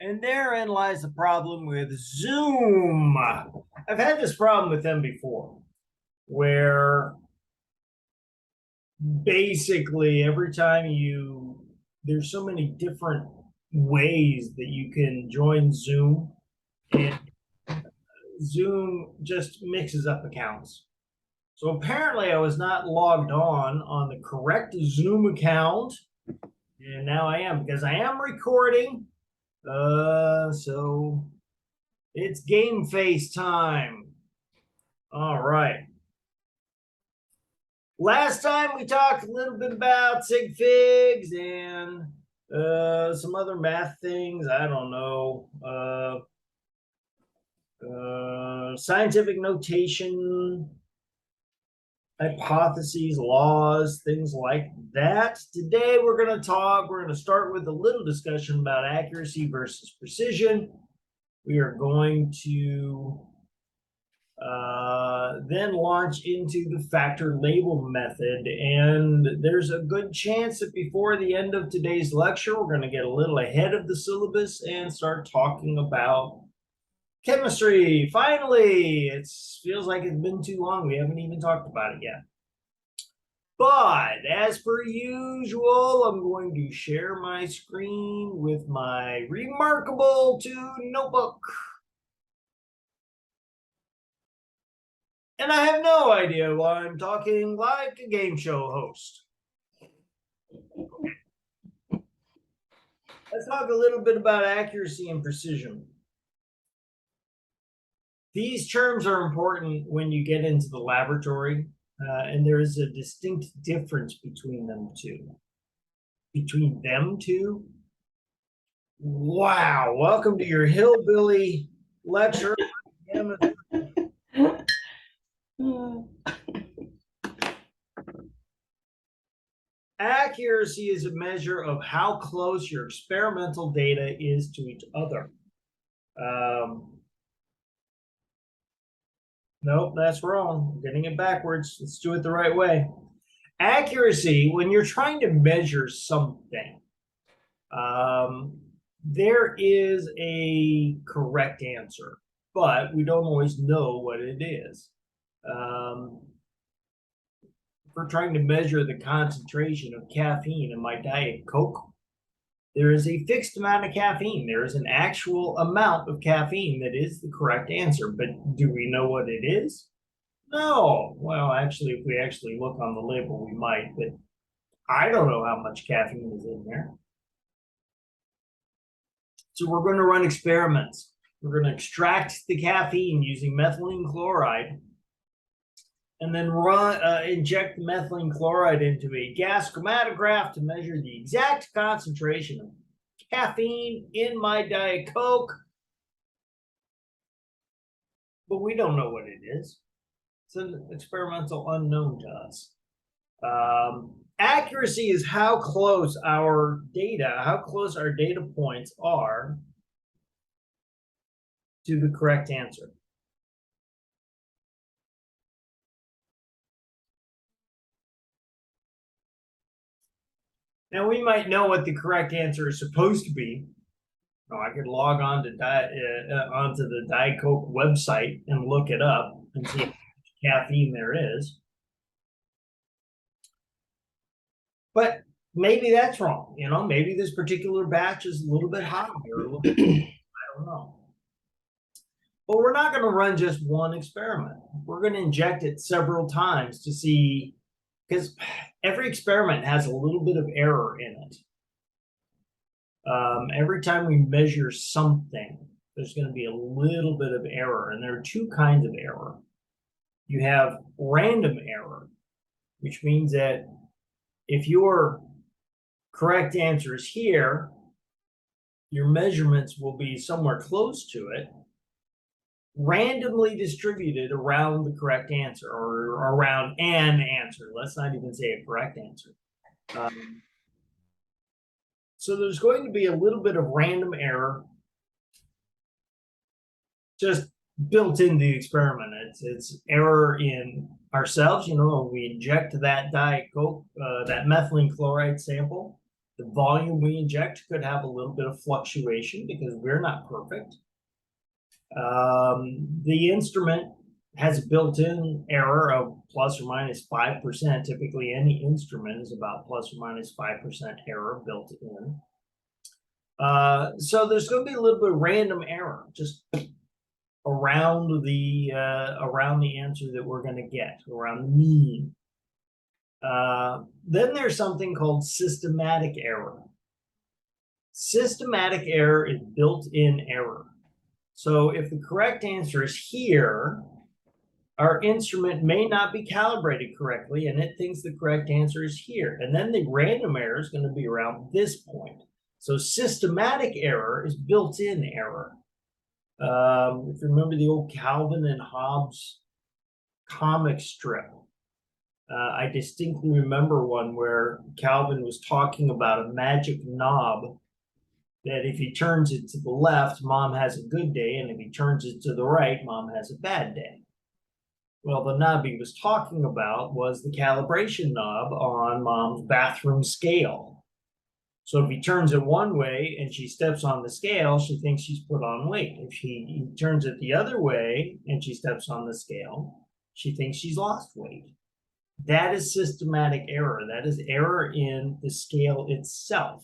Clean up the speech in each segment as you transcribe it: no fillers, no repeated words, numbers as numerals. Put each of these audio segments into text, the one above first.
And therein lies the problem with Zoom. I've had this problem with them before, where basically every time there's so many different ways that you can join Zoom, and Zoom just mixes up accounts. So apparently I was not logged on the correct Zoom account, and now I am because I am recording. So it's game face time. All right. Last time we talked a little bit about sig figs and some other math things. I don't know. Scientific notation, hypotheses, laws, things like that. Today we're going to start with a little discussion about accuracy versus precision. We are going to then launch into the factor label method. And there's a good chance that before the end of today's lecture, we're going to get a little ahead of the syllabus and start talking about chemistry. Finally, it feels like it's been too long. We haven't even talked about it yet. But as per usual, I'm going to share my screen with my Remarkable 2 notebook. And I have no idea why I'm talking like a game show host. Let's talk a little bit about accuracy and precision. These terms are important when you get into the laboratory, and there is a distinct difference between them two. Between them two? Wow, welcome to your hillbilly lecture. Accuracy is a measure of how close your experimental data is to each other. Nope, that's wrong. I'm getting it backwards. Let's do it the right way. Accuracy, when you're trying to measure something, there is a correct answer, but we don't always know what it is. If we're trying to measure the concentration of caffeine in my Diet Coke, there is a fixed amount of caffeine. There is an actual amount of caffeine that is the correct answer, but do we know what it is? No. Well, actually, if we actually look on the label, we might, but I don't know how much caffeine is in there. So we're going to run experiments. We're going to extract the caffeine using methylene chloride and then inject the methylene chloride into a gas chromatograph to measure the exact concentration of caffeine in my Diet Coke. But we don't know what it is. It's an experimental unknown to us. Accuracy is how close our data points are to the correct answer. Now, we might know what the correct answer is supposed to be. I could log on to onto the Diet Coke website and look it up and see how much caffeine there is. But maybe that's wrong. Maybe this particular batch is a little bit higher. I don't know. But we're not going to run just one experiment. We're going to inject it several times to see, because every experiment has a little bit of error in it. Every time we measure something, there's going to be a little bit of error. And there are two kinds of error. You have random error, which means that if your correct answer is here, your measurements will be somewhere close to it, randomly distributed around the correct answer or around an answer. Let's not even say a correct answer. So there's going to be a little bit of random error just built into the experiment. It's error in ourselves. When we inject that Diet Coke, that methylene chloride sample, The volume we inject could have a little bit of fluctuation because we're not perfect. The instrument has a built-in error of plus or minus 5%. Typically, any instrument is about plus or minus 5% error built in. So there's going to be a little bit of random error just around the answer that we're going to get, around the mean. Then there's something called systematic error. Systematic error is built-in error. So if the correct answer is here, our instrument may not be calibrated correctly, and it thinks the correct answer is here. And then the random error is going to be around this point. So systematic error is built-in error. If you remember the old Calvin and Hobbes comic strip, I distinctly remember one where Calvin was talking about a magic knob that if he turns it to the left, mom has a good day, and if he turns it to the right, mom has a bad day. Well, the knob he was talking about was the calibration knob on mom's bathroom scale. So if he turns it one way and she steps on the scale, she thinks she's put on weight. If he turns it the other way and she steps on the scale, she thinks she's lost weight. That is systematic error. That is error in the scale itself,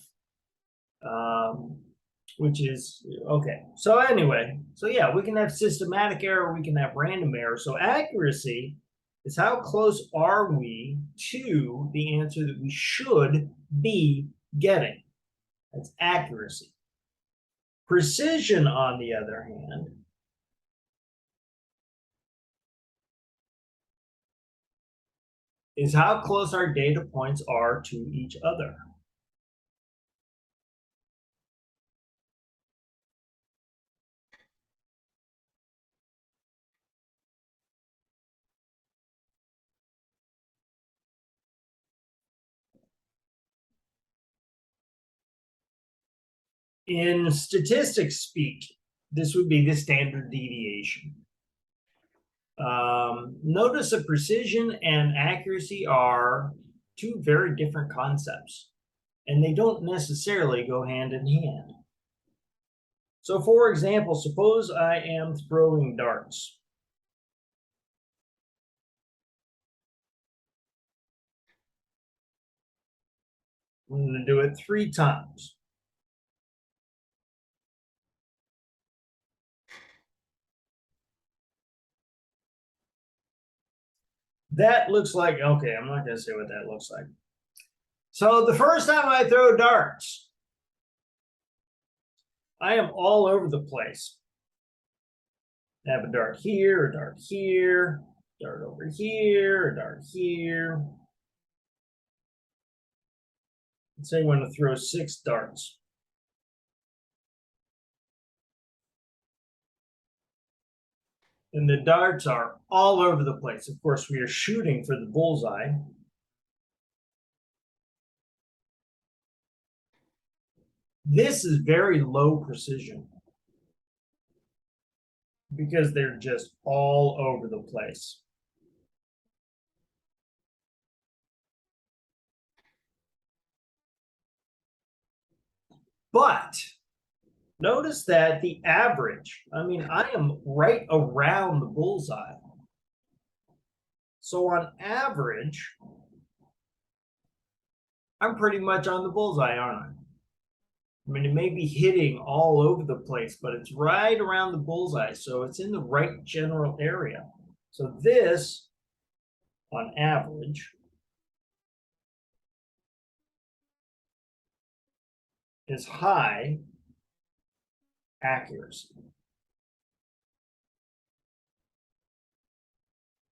which is okay. So anyway, so yeah, we can have systematic error, we can have random error. So accuracy is how close are we to the answer that we should be getting. That's accuracy. Precision, on the other hand, is how close our data points are to each other. In statistics speak, this would be the standard deviation. Notice that precision and accuracy are two very different concepts, and they don't necessarily go hand in hand. So for example, suppose I am throwing darts. I'm going to do it 3 times. That looks like, okay, I'm not going to say what that looks like. So the first time I throw darts, I am all over the place. I have a dart here, a dart here, dart over here, a dart here. Let's say I want to throw 6 darts. And the darts are all over the place. Of course, we are shooting for the bullseye. This is very low precision because they're just all over the place. But notice that the average, I mean, I am right around the bullseye. So on average, I'm pretty much on the bullseye, aren't I? I mean, it may be hitting all over the place, but it's right around the bullseye. So it's in the right general area. So this, on average, is high accuracy.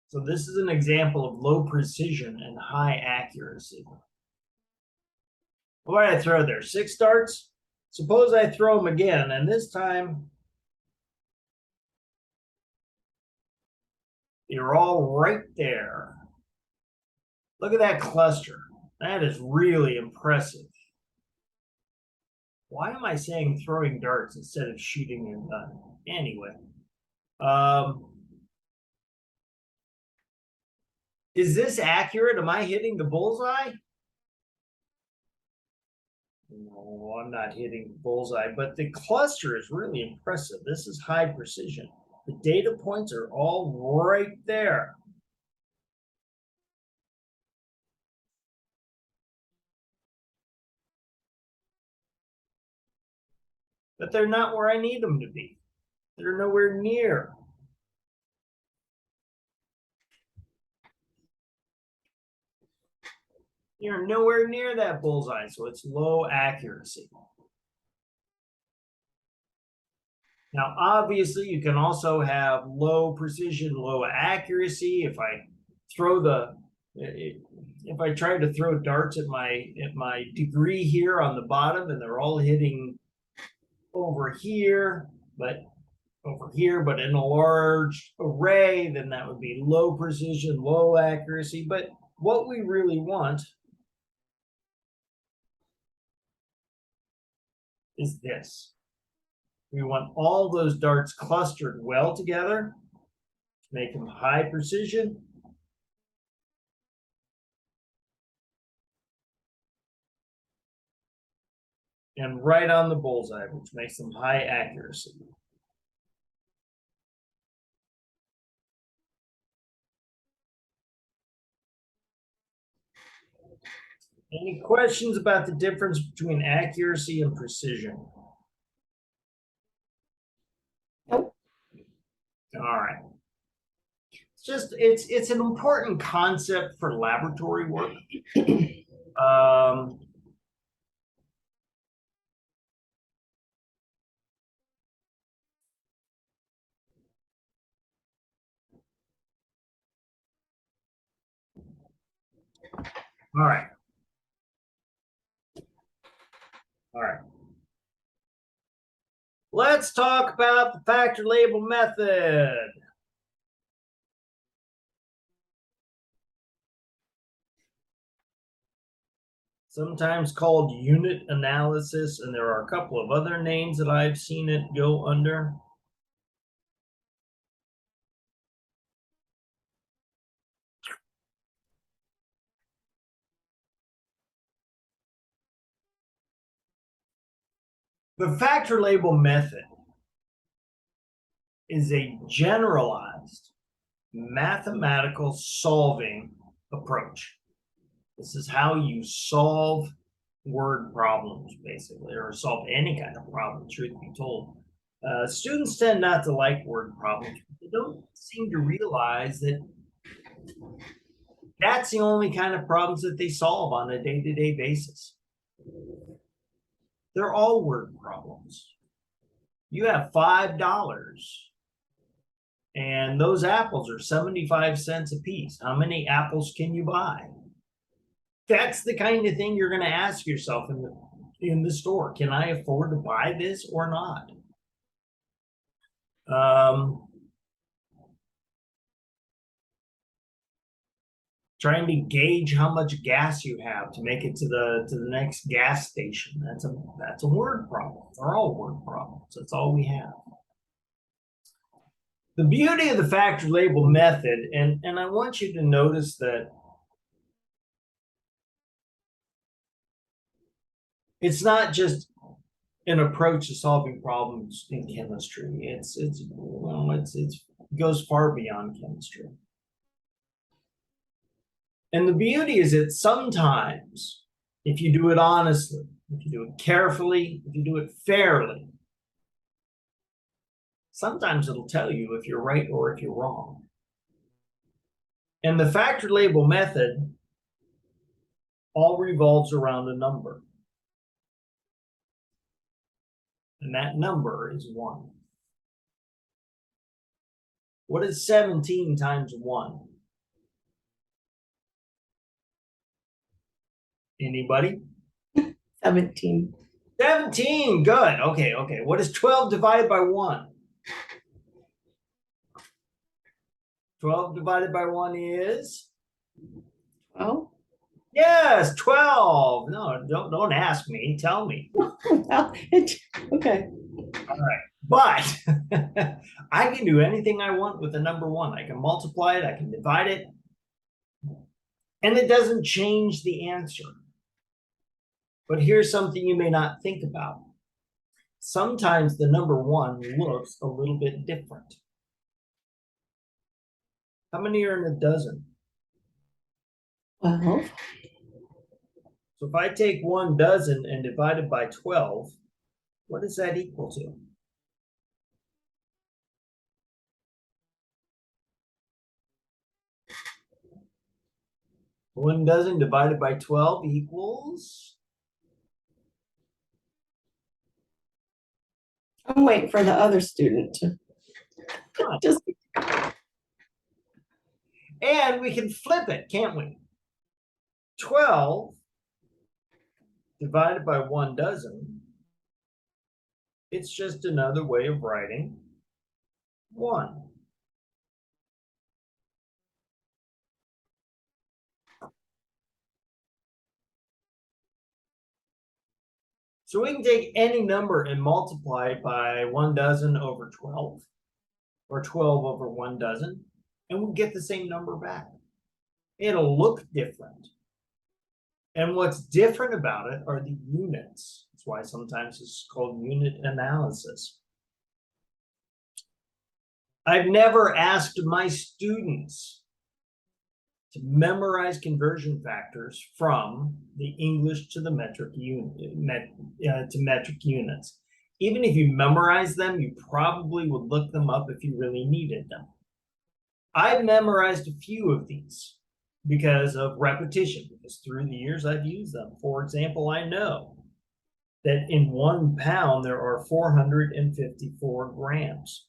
So this is an example of low precision and high accuracy. What did I throw there? 6 darts? Suppose I throw them again, and this time you're all right there. Look at that cluster. That is really impressive. Why am I saying throwing darts instead of shooting your gun? Anyway. Is this accurate? Am I hitting the bullseye? No, I'm not hitting the bullseye, but the cluster is really impressive. This is high precision. The data points are all right there. But they're not where I need them to be. They're nowhere near. You're nowhere near that bullseye, so it's low accuracy. Now, obviously, you can also have low precision, low accuracy. If I try to throw darts at my degree here on the bottom, and they're all hitting over here, but in a large array, then that would be low precision, low accuracy. But what we really want is this. We want all those darts clustered well together to make them high precision. And right on the bullseye, which makes them high accuracy. Any questions about the difference between accuracy and precision? Nope. All right. It's an important concept for laboratory work. All right. All right. Let's talk about the factor label method. Sometimes called unit analysis, and there are a couple of other names that I've seen it go under. The factor label method is a generalized mathematical solving approach. This is how you solve word problems, basically, or solve any kind of problem, truth be told. Students tend not to like word problems. They don't seem to realize that that's the only kind of problems that they solve on a day-to-day basis. They're all word problems. You have $5 and those apples are 75 cents a piece. How many apples can you buy? That's the kind of thing you're going to ask yourself in the store. Can I afford to buy this or not? Trying to gauge how much gas you have to make it to the next gas station. That's a word problem. They're all word problems. That's all we have. The beauty of the factor label method, and I want you to notice that it's not just an approach to solving problems in chemistry. It goes far beyond chemistry. And the beauty is that sometimes, if you do it honestly, if you do it carefully, if you do it fairly, sometimes it'll tell you if you're right or if you're wrong. And the factor label method all revolves around a number. And that number is 1. What is 17 times 1? Anybody? 17. 17, good. Okay. What is 12 divided by 1? 12 divided by 1 is? 12. Yes, 12. No, don't ask me. Tell me. Okay. All right. But I can do anything I want with the number 1. I can multiply it. I can divide it. And it doesn't change the answer. But here's something you may not think about. Sometimes the number 1 looks a little bit different. How many are in a dozen? 12. So if I take 1 dozen and divide it by 12, what does that equal to? One dozen divided by 12 equals. I'm waiting for the other student to just. And we can flip it, can't we? 12 divided by 1 dozen. It's just another way of writing 1. So we can take any number and multiply it by 1 dozen over 12, or 12 over 1 dozen, and we'll get the same number back. It'll look different. And what's different about it are the units. That's why sometimes it's called unit analysis. I've never asked my students to memorize conversion factors from the English to the metric units. Even if you memorize them, you probably would look them up if you really needed them. I've memorized a few of these because of repetition, because through the years I've used them. For example, I know that in 1 pound there are 454 grams.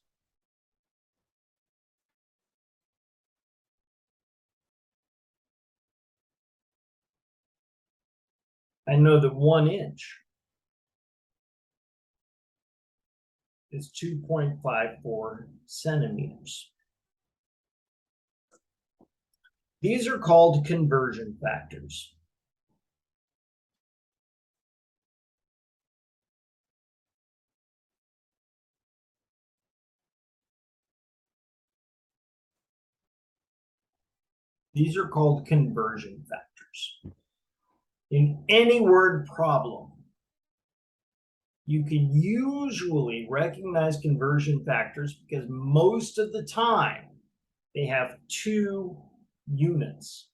I know that 1 inch is 2.54 centimeters. These are called conversion factors. These are called conversion factors. In any word problem, you can usually recognize conversion factors because most of the time they have 2 units.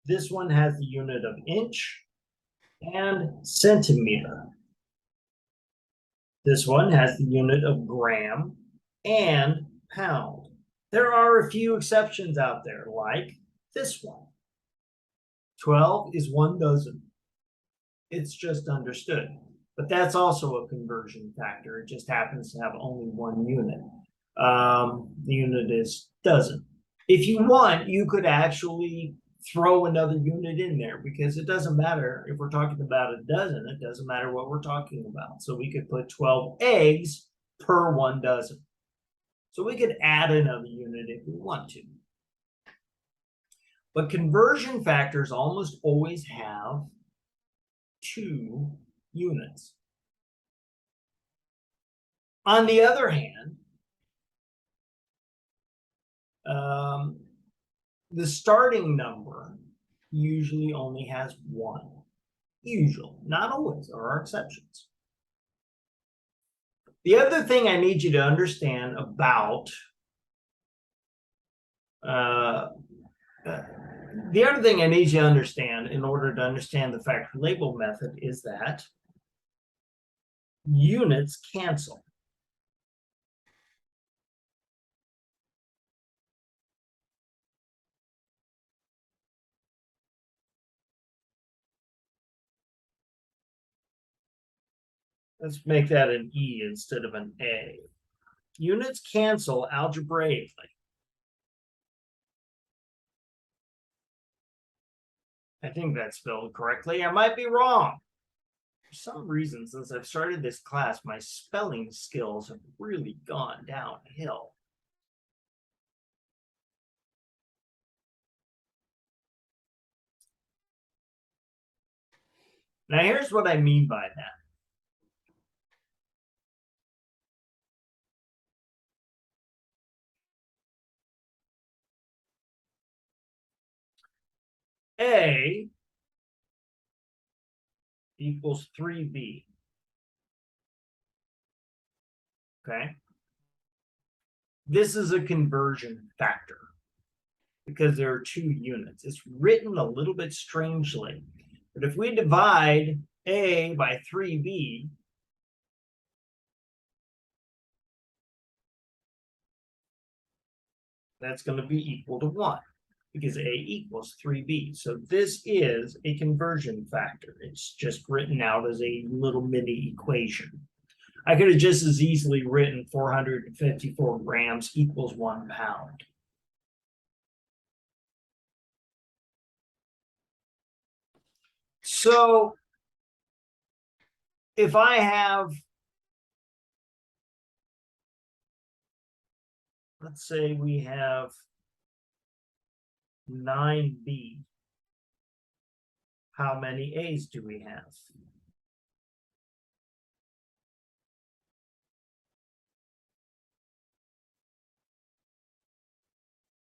This one has the unit of inch and centimeter. This one has the unit of gram and pound. There are a few exceptions out there, like this one. 12 is 1 dozen. It's just understood. But that's also a conversion factor. It just happens to have only 1 unit. The unit is dozen. If you want, you could actually throw another unit in there because it doesn't matter if we're talking about a dozen. It doesn't matter what we're talking about. So we could put 12 eggs per 1 dozen. So we could add another unit if we want to. But conversion factors almost always have 2 units. On the other hand, the starting number usually only has 1. Usually, not always, there are exceptions. The other thing I need you to understand about the other thing I need you to understand in order to understand the factor label method is that units cancel. Let's make that an E instead of an A. Units cancel algebraically. I think that's spelled correctly. I might be wrong. For some reason, since I've started this class, my spelling skills have really gone downhill. Now, here's what I mean by that. A equals 3b. Okay. This is a conversion factor because there are two units. It's written a little bit strangely, but if we divide a by 3b, that's going to be equal to 1 because a equals 3b. So this is a conversion factor. It's just written out as a little mini equation. I could have just as easily written 454 grams equals 1 pound. So if I have, let's say we have 9b, how many a's do we have?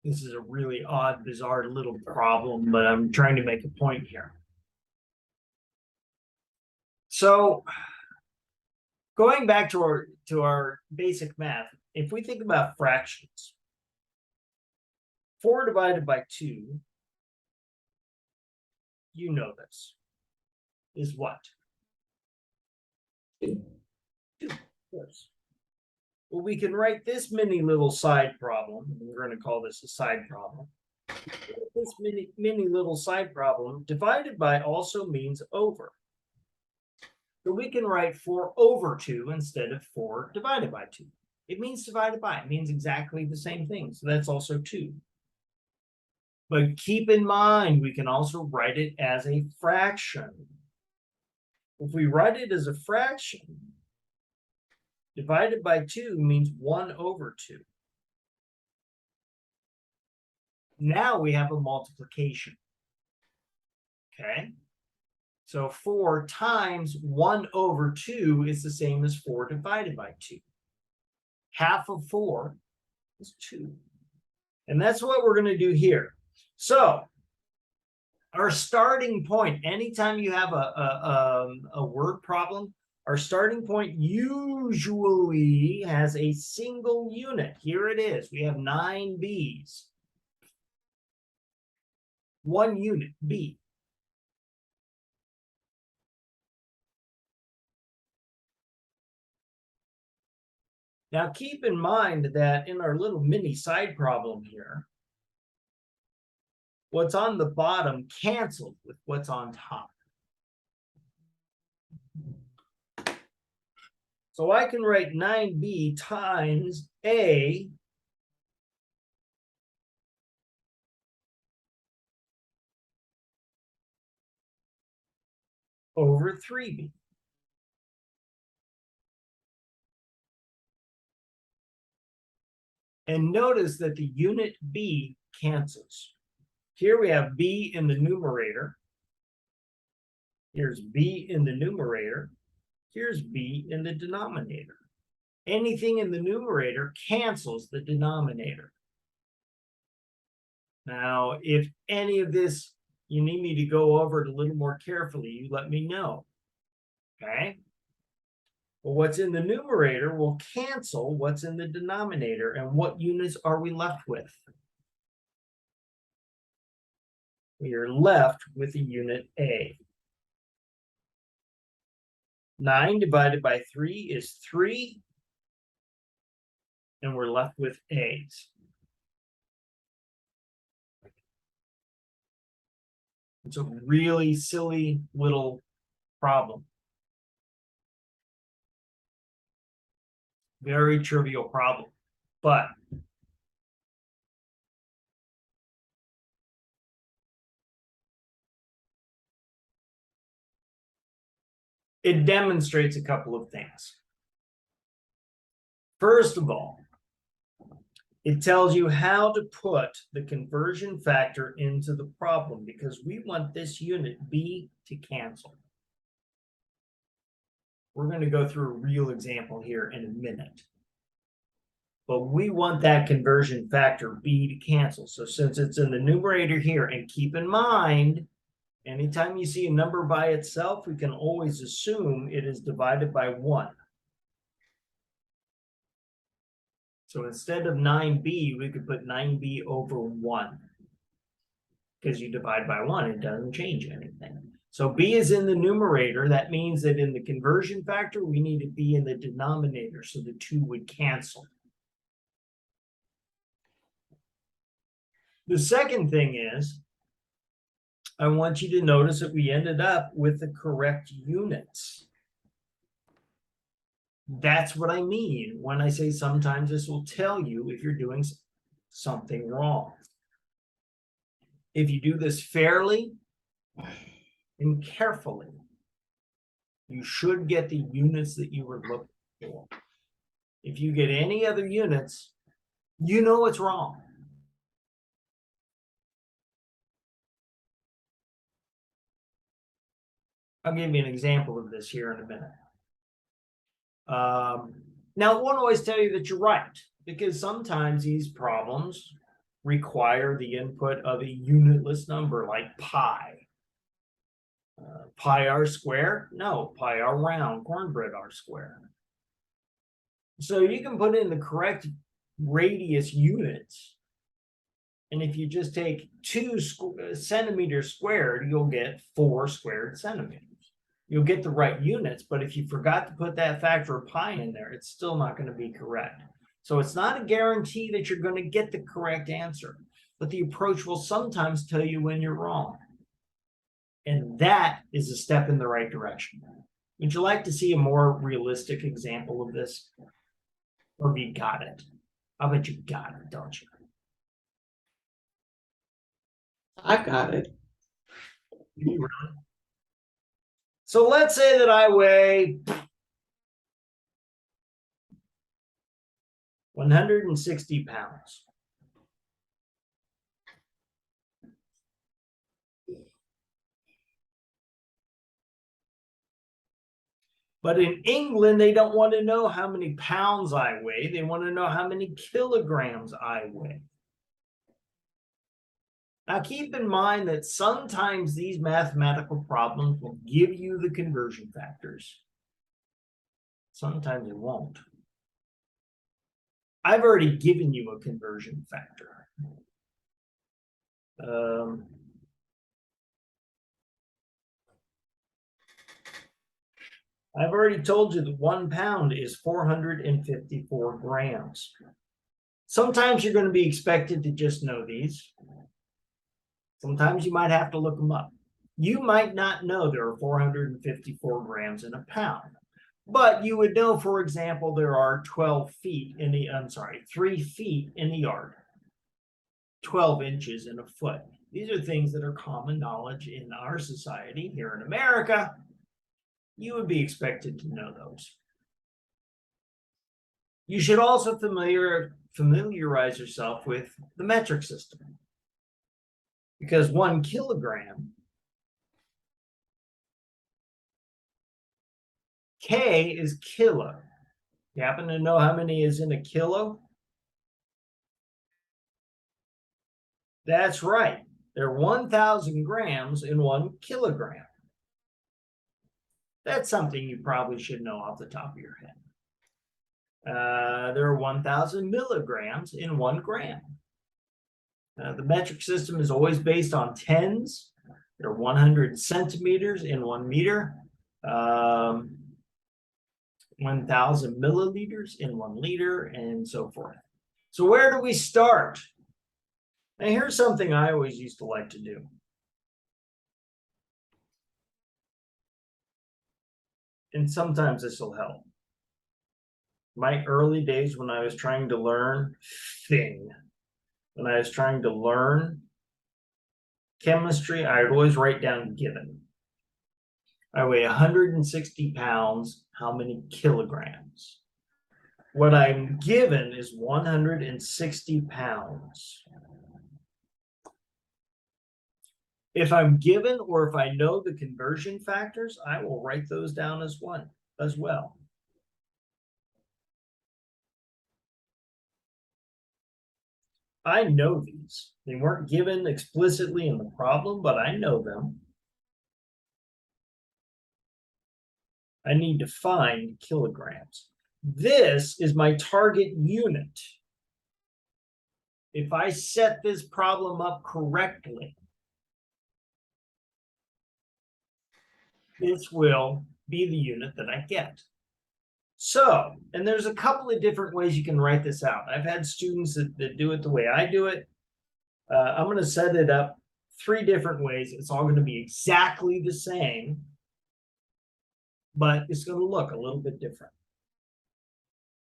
This is a really odd, bizarre little problem, but I'm trying to make a point here. So going back to our basic math, if we think about fractions, 4 divided by 2, you know this, is what? 2. 2, of course. Well, we can write this mini little side problem. We're going to call this a side problem. This mini little side problem divided by also means over. So we can write 4 over 2 instead of 4 divided by 2. It means divided by. It means exactly the same thing. So that's also 2. But keep in mind, we can also write it as a fraction. If we write it as a fraction, divided by 2 means 1 over 2. Now we have a multiplication. Okay? So 4 times 1 over 2 is the same as 4 divided by 2. Half of 4 is 2. And that's what we're going to do here. So our starting point, anytime you have a word problem, our starting point usually has a single unit. Here it is. We have 9 B's. 1 unit, B. Now keep in mind that in our little mini side problem here, what's on the bottom cancels with what's on top. So I can write 9b times a over 3b. And notice that the unit b cancels. Here we have b in the numerator. Here's b in the numerator. Here's b in the denominator. Anything in the numerator cancels the denominator. Now, if any of this you need me to go over it a little more carefully, you let me know. Okay? Well, what's in the numerator will cancel what's in the denominator. And what units are we left with? We are left with a unit A. 9 divided by 3 is 3. And we're left with A's. It's a really silly little problem. Very trivial problem, but it demonstrates a couple of things. First of all, it tells you how to put the conversion factor into the problem because we want this unit B to cancel. We're going to go through a real example here in a minute. But we want that conversion factor B to cancel. So since it's in the numerator here, and keep in mind, Anytime you see a number by itself, we can always assume it is divided by 1. So instead of 9b, we could put 9b over 1. Because you divide by 1, it doesn't change anything. So b is in the numerator. That means that in the conversion factor, we need to be in the denominator, so the 2 would cancel. The second thing is, I want you to notice that we ended up with the correct units. That's what I mean when I say sometimes this will tell you if you're doing something wrong. If you do this fairly and carefully, you should get the units that you were looking for. If you get any other units, you know it's wrong. I'll give you an example of this here in a minute. Now, it won't always tell you that you're right, because sometimes these problems require the input of a unitless number like pi. Pi r squared? No, pi r round, cornbread r squared. So you can put in the correct radius units. And if you just take 2 centimeters squared, you'll get 4 squared centimeters. You'll get the right units, but if you forgot to put that factor of pi in there, it's still not going to be correct. So it's not a guarantee that you're going to get the correct answer, but the approach will sometimes tell you when you're wrong. And that is a step in the right direction. Would you like to see a more realistic example of this? Or have you got it? I bet you got it, don't you? I got it. Really? So let's say that I weigh 160 pounds. But in England, they don't want to know how many pounds I weigh. They want to know how many kilograms I weigh. Now, keep in mind that sometimes these mathematical problems will give you the conversion factors. Sometimes it won't. I've already given you a conversion factor. I've already told you that 1 pound is 454 grams. Sometimes you're going to be expected to just know these. Sometimes you might have to look them up. You might not know there are 454 grams in a pound, but you would know, for example, there are 3 feet in the yard, 12 inches in a foot. These are things that are common knowledge in our society here in America. You would be expected to know those. You should also familiarize yourself with the metric system, because 1 kilogram, K is kilo. You happen to know how many is in a kilo? That's right. There are 1,000 grams in 1 kilogram. That's something you probably should know off the top of your head. There are 1,000 milligrams in 1 gram. The metric system is always based on tens. There are 100 centimeters in 1 meter, 1,000 milliliters in 1 liter, and so forth. So where do we start? Now, here's something I always used to like to do. And sometimes this will help. My early days when I was trying to learn chemistry, I would always write down given. I weigh 160 pounds, how many kilograms? What I'm given is 160 pounds. If I'm given, or if I know the conversion factors, I will write those down as well. I know these. They weren't given explicitly in the problem, but I know them. I need to find kilograms. This is my target unit. If I set this problem up correctly, this will be the unit that I get. So, and there's a couple of different ways you can write this out. I've had students that do it the way I do it. I'm going to set it up 3 different ways. It's all going to be exactly the same, but it's going to look a little bit different.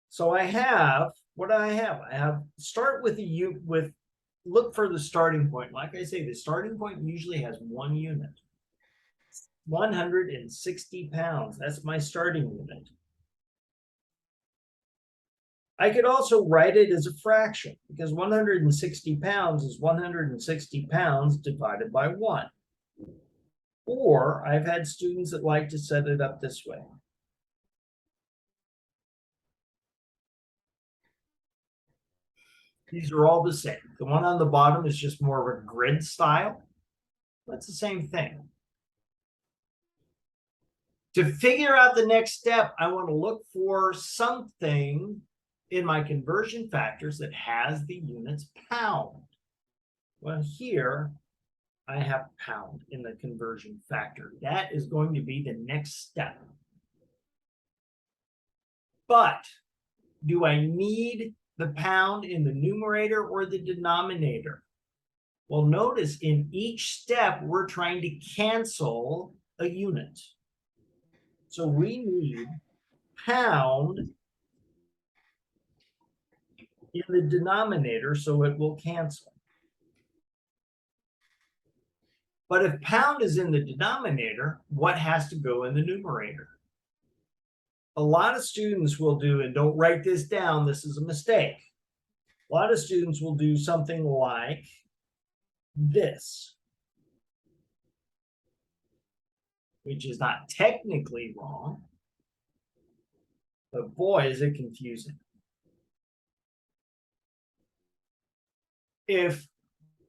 So I have, what do I have? I have start with look for the starting point. Like I say, the starting point usually has 1 unit. 160 pounds. That's my starting unit. I could also write it as a fraction because 160 pounds is 160 pounds divided by 1. Or I've had students that like to set it up this way. These are all the same. The one on the bottom is just more of a grid style. That's the same thing. To figure out the next step, I want to look for something in my conversion factors that has the units pound. Well, here I have pound in the conversion factor. That is going to be the next step. But do I need the pound in the numerator or the denominator? Well, notice in each step, we're trying to cancel a unit. So we need pound in the denominator so it will cancel. But if pound is in the denominator, what has to go in the numerator? A lot of students will do, and don't write this down, this is a mistake. A lot of students will do something like this, which is not technically wrong, but boy, is it confusing. If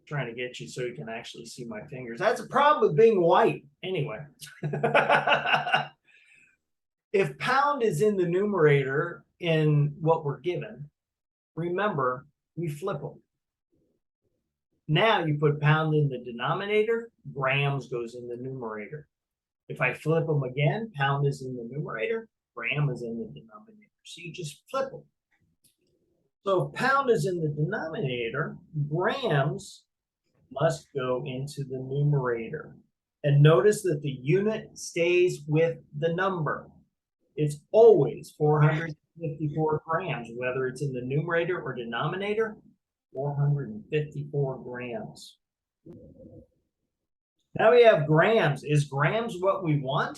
trying to get you so you can actually see my fingers. That's a problem with being white. Anyway. If pound is in the numerator in what we're given, remember, we flip them. Now you put pound in the denominator, grams goes in the numerator. If I flip them again, pound is in the numerator, gram is in the denominator. So you just flip them. So if pound is in the denominator, grams must go into the numerator. And notice that the unit stays with the number. It's always 454 grams, whether it's in the numerator or denominator, 454 grams. Now we have grams. Is grams what we want?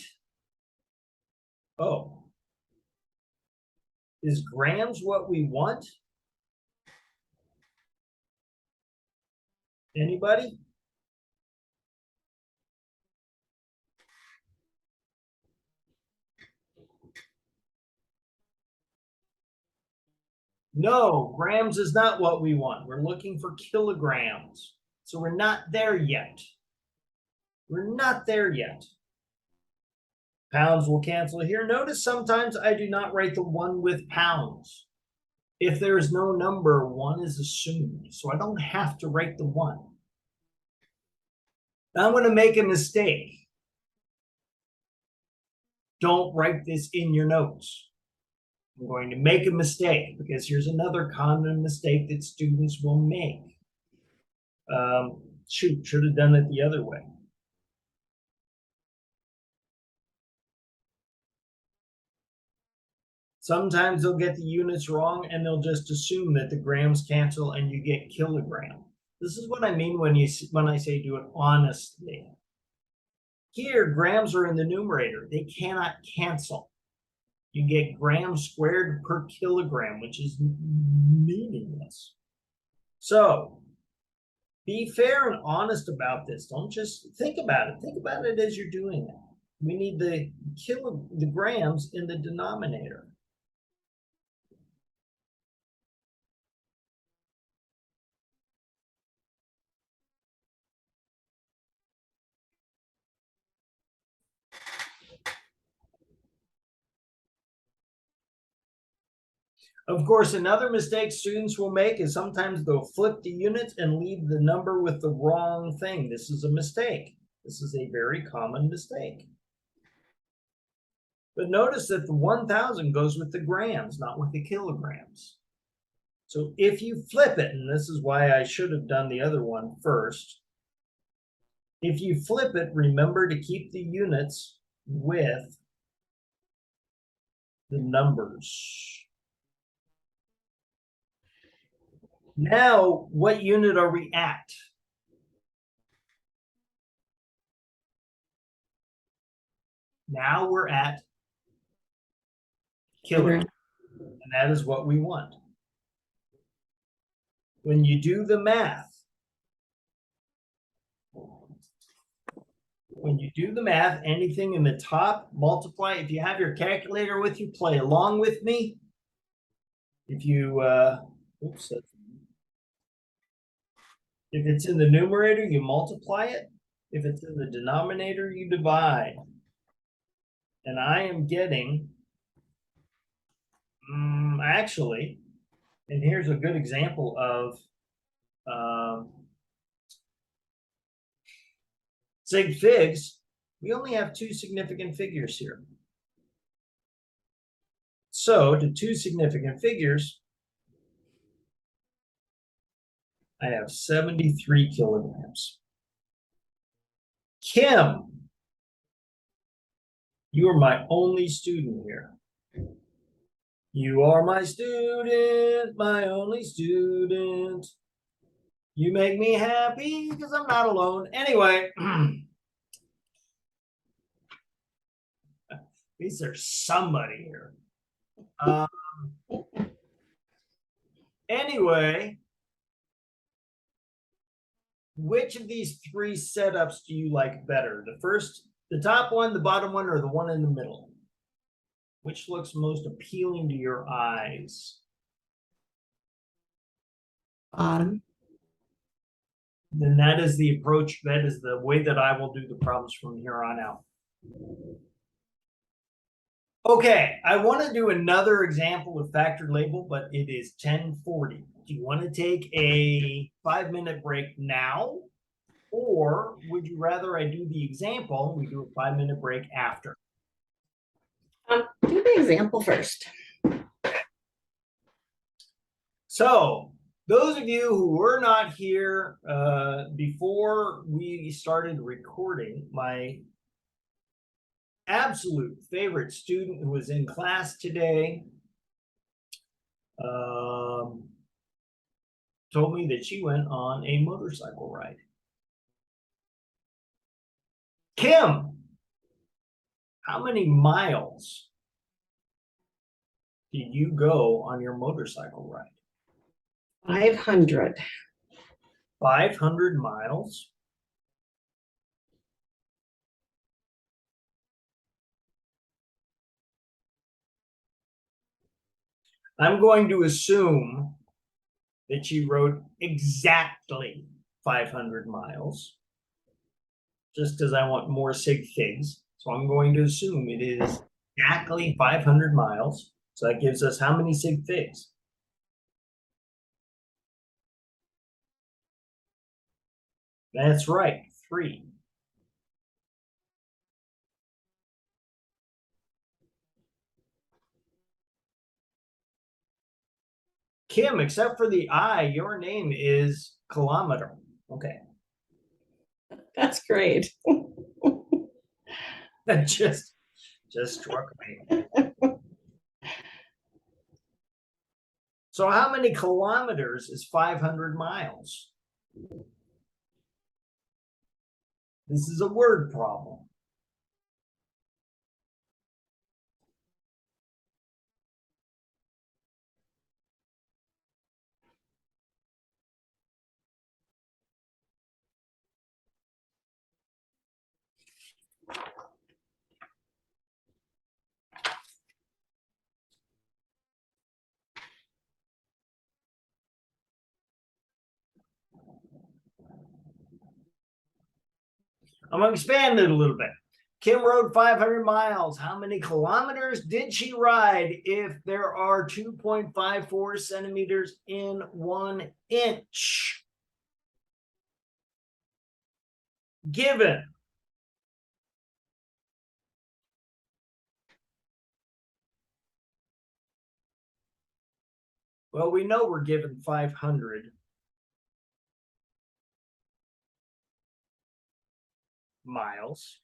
Oh. Is grams what we want? Anybody? No, grams is not what we want. We're looking for kilograms. So we're not there yet. We're not there yet. Pounds will cancel here. Notice sometimes I do not write the 1 with pounds. If there is no number, 1 is assumed. So I don't have to write the 1. Now I'm going to make a mistake. Don't write this in your notes. I'm going to make a mistake because here's another common mistake that students will make. Should have done it the other way. Sometimes they'll get the units wrong and they'll just assume that the grams cancel and you get kilogram. This is what I mean when I say do it honestly. Here, grams are in the numerator. They cannot cancel. You get grams squared per kilogram, which is meaningless. So be fair and honest about this. Don't just think about it. Think about it as you're doing it. We need the grams in the denominator. Of course, another mistake students will make is sometimes they'll flip the units and leave the number with the wrong thing. This is a mistake. This is a very common mistake. But notice that the 1,000 goes with the grams, not with the kilograms. So if you flip it, and this is why I should have done the other one first, if you flip it, remember to keep the units with the numbers. Now, what unit are we at? Now we're at kilogram, and that is what we want. When you do the math, anything in the top, multiply. If you have your calculator with you, play along with me. If you, if it's in the numerator, you multiply it. If it's in the denominator, you divide. And I am getting, actually, and here's a good example of sig figs. We only have two significant figures here. So to two significant figures, I have 73 kilograms. Kim, you are my only student here. You are my student, my only student. You make me happy because I'm not alone. Anyway, at least there's somebody here. Anyway, which of these three setups do you like better? The first, the top one, the bottom one, or the one in the middle? Which looks most appealing to your eyes? Bottom. Then that is the approach. That is the way that I will do the problems from here on out. Okay, I want to do another example with factored label, but it is 10:40. Do you want to take a 5-minute break now? Or would you rather I do the example and we do a 5-minute break after? Do the example first. So those of you who were not here before we started recording, my absolute favorite student who was in class today told me that she went on a motorcycle ride. Kim, how many miles did you go on your motorcycle ride? 500. 500 miles. I'm going to assume that she rode exactly 500 miles, just because I want more sig figs. So I'm going to assume it is exactly 500 miles. So that gives us how many sig figs? That's right, 3. Kim, except for the I, your name is kilometer. Okay. That's great. That just struck me. So how many kilometers is 500 miles? This is a word problem. I'm going to expand it a little bit. Kim rode 500 miles. How many kilometers did she ride if there are 2.54 centimeters in 1 inch? Given. Well, we know we're given 500 miles.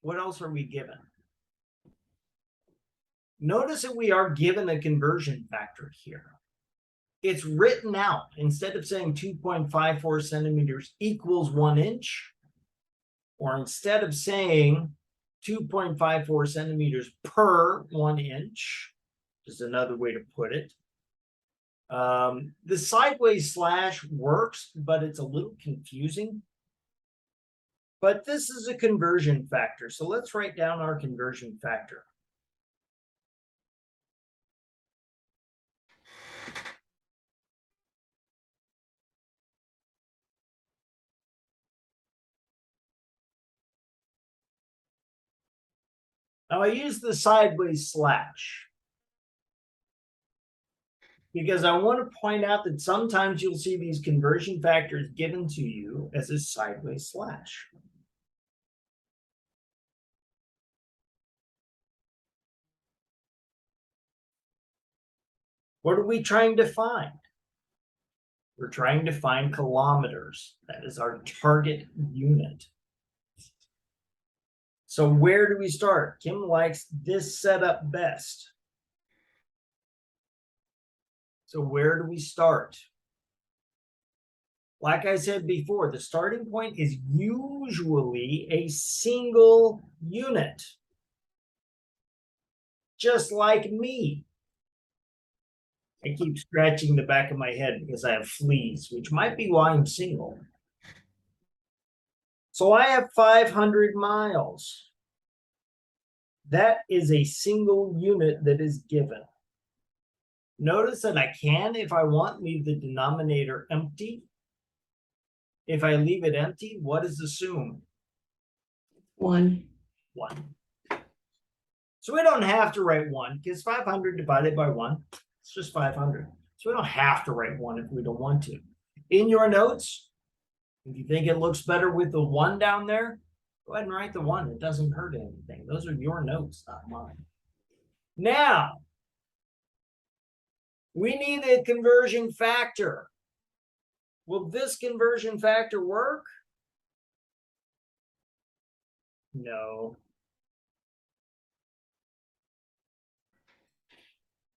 What else are we given? Notice that we are given a conversion factor here. It's written out. Instead of saying 2.54 centimeters equals 1 inch, or instead of saying 2.54 centimeters per 1 inch, is another way to put it. The sideways slash works, but it's a little confusing. But this is a conversion factor. So let's write down our conversion factor. Now I use the sideways slash because I want to point out that sometimes you'll see these conversion factors given to you as a sideways slash. What are we trying to find? We're trying to find kilometers. That is our target unit. So where do we start? Kim likes this setup best. So where do we start? Like I said before, the starting point is usually a single unit. Just like me. I keep scratching the back of my head because I have fleas, which might be why I'm single. So I have 500 miles. That is a single unit that is given. Notice that I can, if I want, leave the denominator empty. If I leave it empty, what is assumed? 1. 1. So we don't have to write 1 because 500 divided by 1, it's just 500. So we don't have to write 1 if we don't want to. In your notes, if you think it looks better with the 1 down there, go ahead and write the 1. It doesn't hurt anything. Those are your notes, not mine. Now, we need a conversion factor. Will this conversion factor work? No.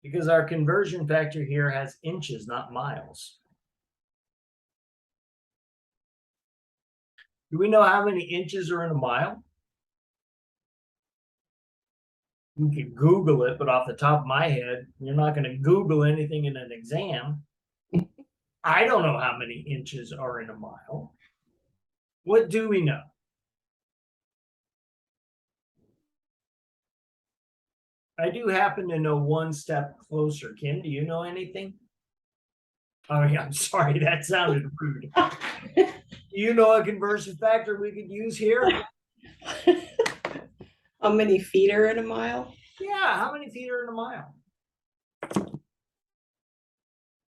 Because our conversion factor here has inches, not miles. Do we know how many inches are in a mile? You could Google it, but off the top of my head, you're not going to Google anything in an exam. I don't know how many inches are in a mile. What do we know? I do happen to know one step closer. Kim, do you know anything? Oh, yeah, I'm sorry. That sounded rude. Do you know a conversion factor we could use here? How many feet are in a mile? Yeah, how many feet are in a mile?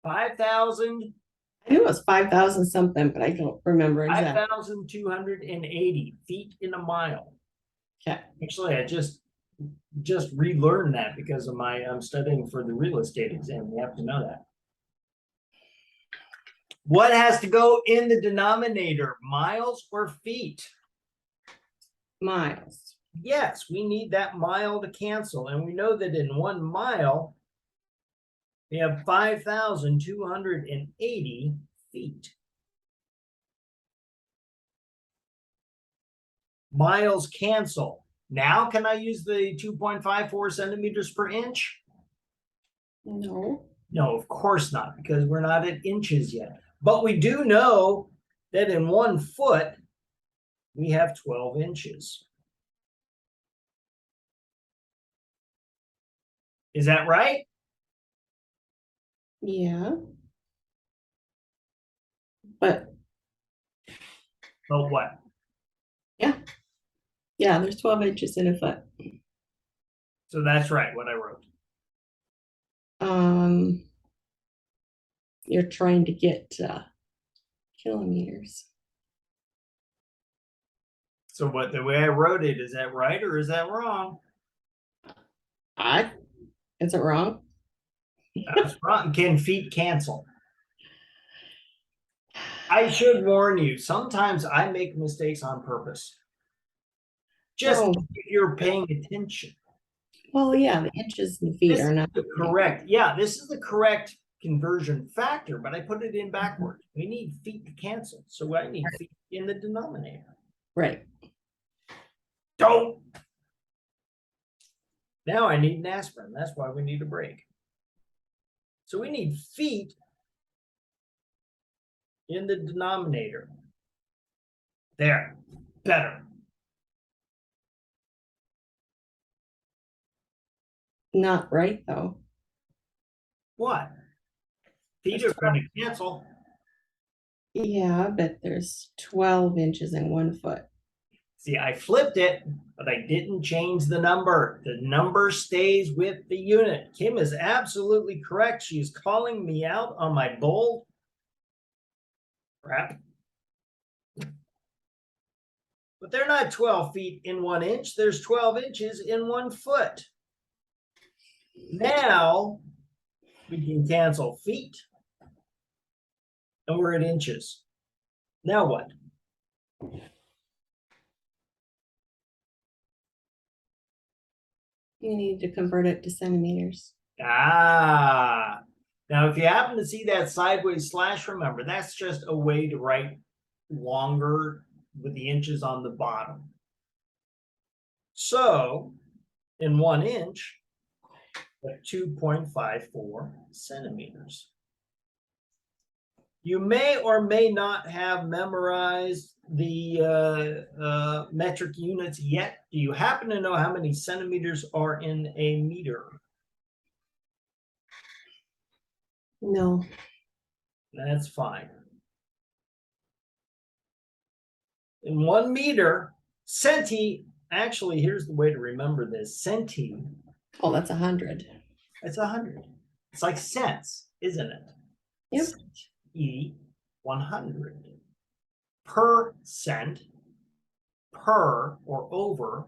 5,000. I knew it was 5,000 something, but I don't remember exactly. 5,280 feet in a mile. Okay. Actually, I just relearned that because of I'm studying for the real estate exam. You have to know that. What has to go in the denominator, miles or feet? Miles. Yes, we need that mile to cancel. And we know that in 1 mile, we have 5,280 feet. Miles cancel. Now, can I use the 2.54 centimeters per inch? No. No, of course not, because we're not at inches yet. But we do know that in 1 foot, we have 12 inches. Is that right? Yeah. But But what? yeah. Yeah, there's 12 inches in a foot. So that's right, what I wrote. Um, you're trying to get kilometers. So what the way I wrote it, is that right or is that wrong? I, is it wrong? That's wrong. Can feet cancel? I should warn you, sometimes I make mistakes on purpose. Just Oh, if you're paying attention. well, yeah, the inches and feet This are is not. the correct, yeah, this is the correct conversion factor, but I put it in backwards. We need feet to cancel, so I need feet in the denominator. Right. Don't. Now I need an aspirin. That's why we need a break. So we need feet in the denominator. There, better. Not right, though. What? Feet There's are going to cancel. Yeah, but there's 12 inches in 1 foot. See, I flipped it, but I didn't change the number. The number stays with the unit. Kim is absolutely correct. She's calling me out on my bold crap. But they're not 12 feet in 1 inch. There's 12 inches in 1 foot. Now we can cancel feet. And we're at inches. Now what? You need to convert it to centimeters. Ah, now if you happen to see that sideways slash, remember that's just a way to write longer with the inches on the bottom. So in 1 inch, 2.54 centimeters. You may or may not have memorized the metric units yet. Do you happen to know how many centimeters are in a meter? No. That's fine. In 1 meter, centi, actually, here's the way to remember this. Centi, Oh, that's 100. it's 100. It's like cents, isn't it? Yep. E 100. Per cent, per or over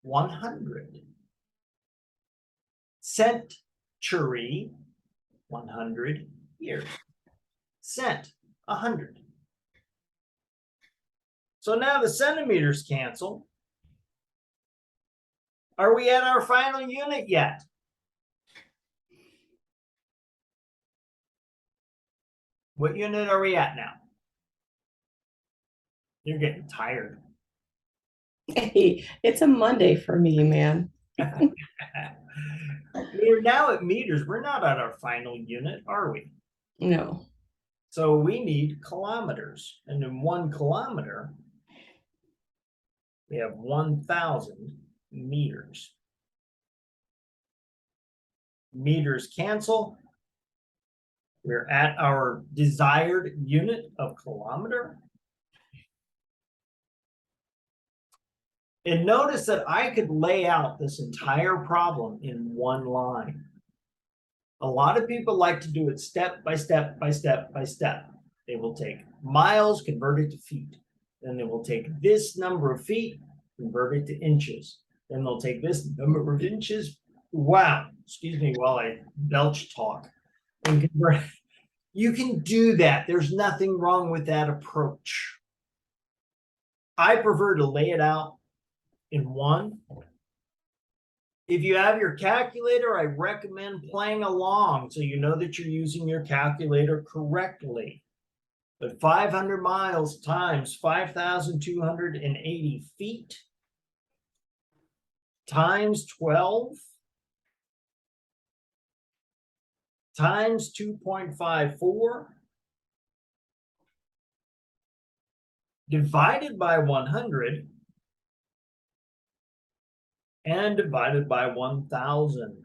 100. Century, 100 years. Cent, 100. So now the centimeters cancel. Are we at our final unit yet? What unit are we at now? You're getting tired. Hey, it's a Monday for me, man. We're now at meters. We're not at our final unit, are we? No. So we need kilometers. And in 1 kilometer, we have 1,000 meters. Meters cancel. We're at our desired unit of kilometer. And notice that I could lay out this entire problem in 1 line. A lot of people like to do it step by step by step by step. They will take miles, convert it to feet. Then they will take this number of feet, convert it to inches. Then they'll take this number of inches. Wow, excuse me while I belch talk. And convert. You can do that. There's nothing wrong with that approach. I prefer to lay it out in 1. If you have your calculator, I recommend playing along so you know that you're using your calculator correctly. But 500 miles times 5,280 feet times 12 times 2.54 divided by 100 and divided by 1,000.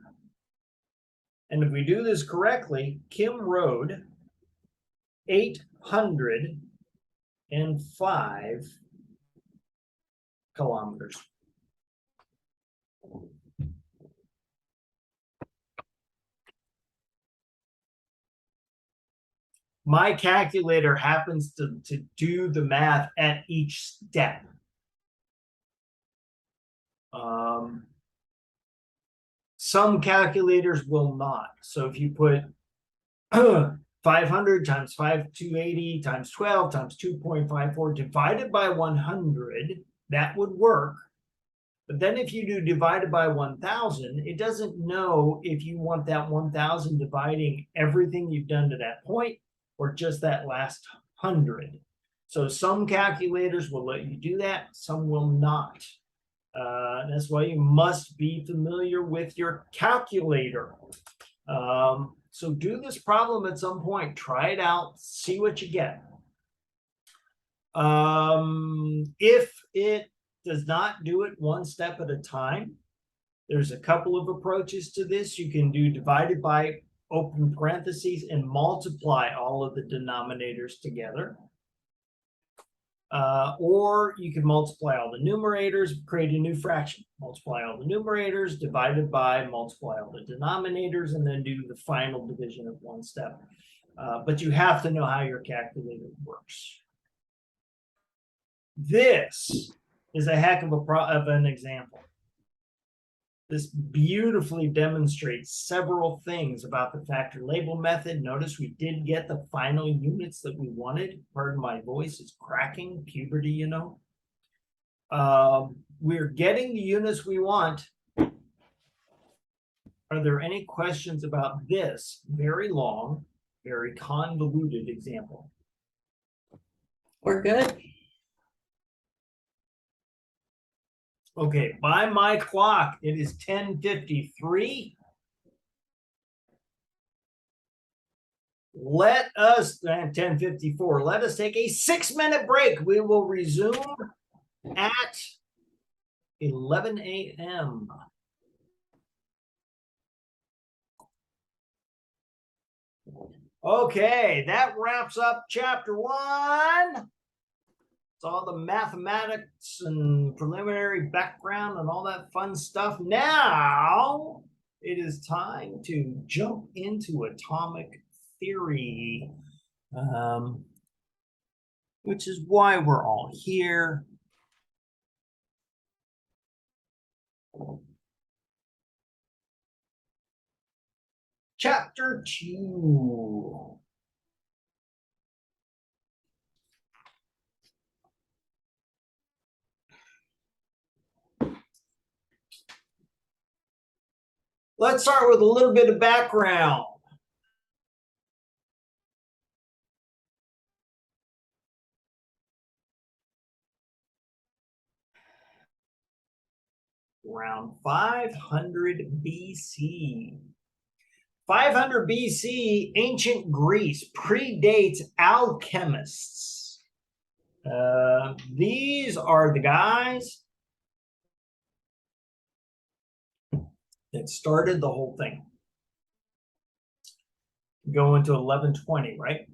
And if we do this correctly, Kim rode 805 kilometers. My calculator happens to do the math at each step. Some calculators will not. So if you put 500 times 5280 times 12 times 2.54 divided by 100, that would work. But then if you do divided by 1000, it doesn't know if you want that 1000 dividing everything you've done to that point or just that last 100. So some calculators will let you do that, some will not. That's why you must be familiar with your calculator. So do this problem at some point, try it out, see what you get. If it does not do it one step at a time, there's a couple of approaches to this. You can do divided by open parentheses and multiply all of the denominators together. Or you can multiply all the numerators, create a new fraction, multiply all the numerators, divided by, multiply all the denominators, and then do the final division of one step. But you have to know how your calculator works. This is a heck of an example. This beautifully demonstrates several things about the factor label method. Notice we did get the final units that we wanted. Pardon my voice, it's cracking, puberty, you know. We're getting the units we want. Are there any questions about this very long, very convoluted example? We're good. Okay, by my clock, it is 10:53. Let us, 10:54, let us take a 6-minute break. We will resume at 11 a.m. Okay, that wraps up chapter 1. It's all the mathematics and preliminary background and all that fun stuff. Now it is time to jump into atomic theory, which is why we're all here. Chapter 2. Let's start with a little bit of background. Around 500 BC. 500 BC, ancient Greece predates alchemists. These are the guys that started the whole thing. Go into 1120, right?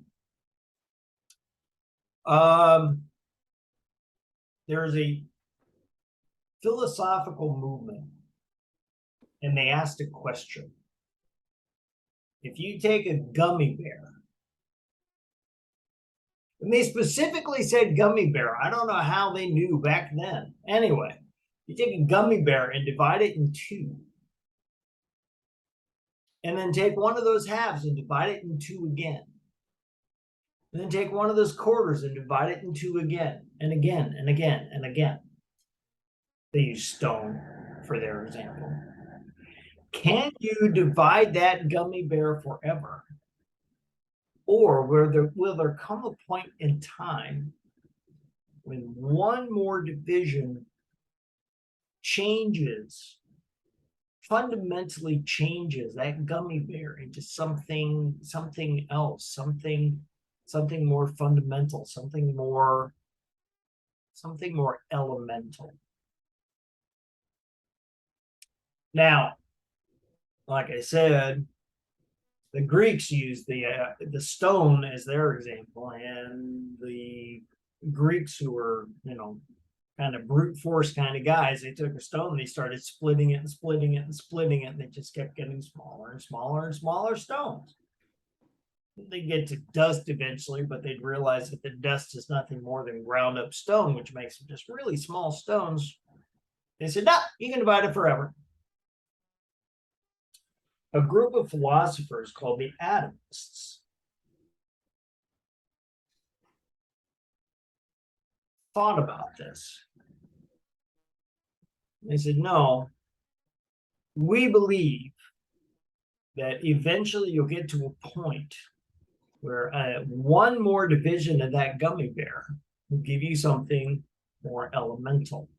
There is a philosophical movement, and they asked a question. If you take a gummy bear, and they specifically said gummy bear, I don't know how they knew back then. Anyway, you take a gummy bear and divide it in two, and then take one of those halves and divide it in two again. And then take one of those quarters and divide it in two again, and again, and again, and again. They use stone for their example. Can you divide that gummy bear forever? Or will there come a point in time when one more division fundamentally changes that gummy bear into something else, something more fundamental, something more elemental? Now, like I said, the Greeks used the stone as their example, and the Greeks who were, kind of brute force kind of guys. They took a stone, they started splitting it and splitting it and splitting it, and they just kept getting smaller and smaller and smaller stones. They get to dust eventually, but they'd realize that the dust is nothing more than ground up stone, which makes them just really small stones. They said, no, you can divide it forever. A group of philosophers called the atomists thought about this. They said, no, we believe that eventually you'll get to a point where one more division of that gummy bear will give you something more elemental.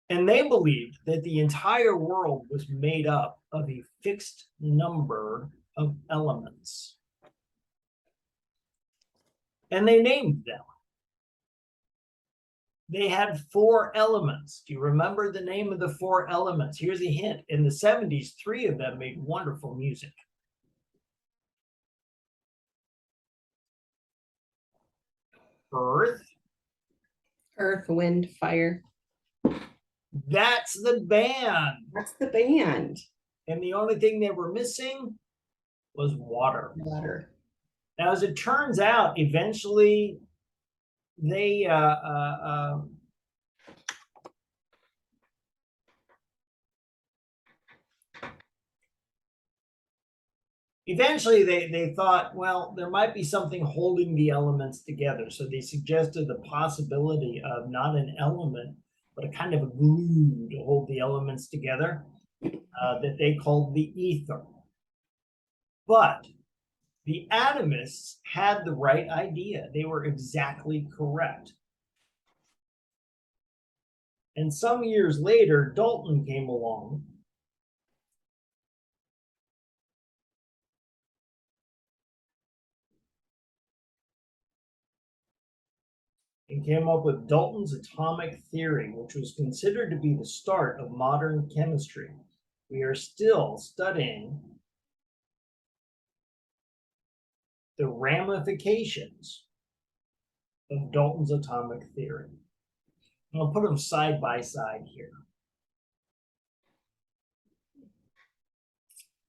And they believed that the entire world was made up of a fixed number of elements. And they named them. They had 4 elements. Do you remember the name of the 4 elements? Here's a hint. In the 70s, 3 of them made wonderful music. Earth. Earth, wind, fire. That's the band. That's the band. And the only thing they were missing was water. Water. Now, as it turns out, eventually they they thought, well, there might be something holding the elements together. So they suggested the possibility of not an element, but a kind of a glue to hold the elements together that they called the ether. But the atomists had the right idea. They were exactly correct. And some years later, Dalton came along and came up with Dalton's atomic theory, which was considered to be the start of modern chemistry. We are still studying the ramifications of Dalton's atomic theory. I'll put them side by side here.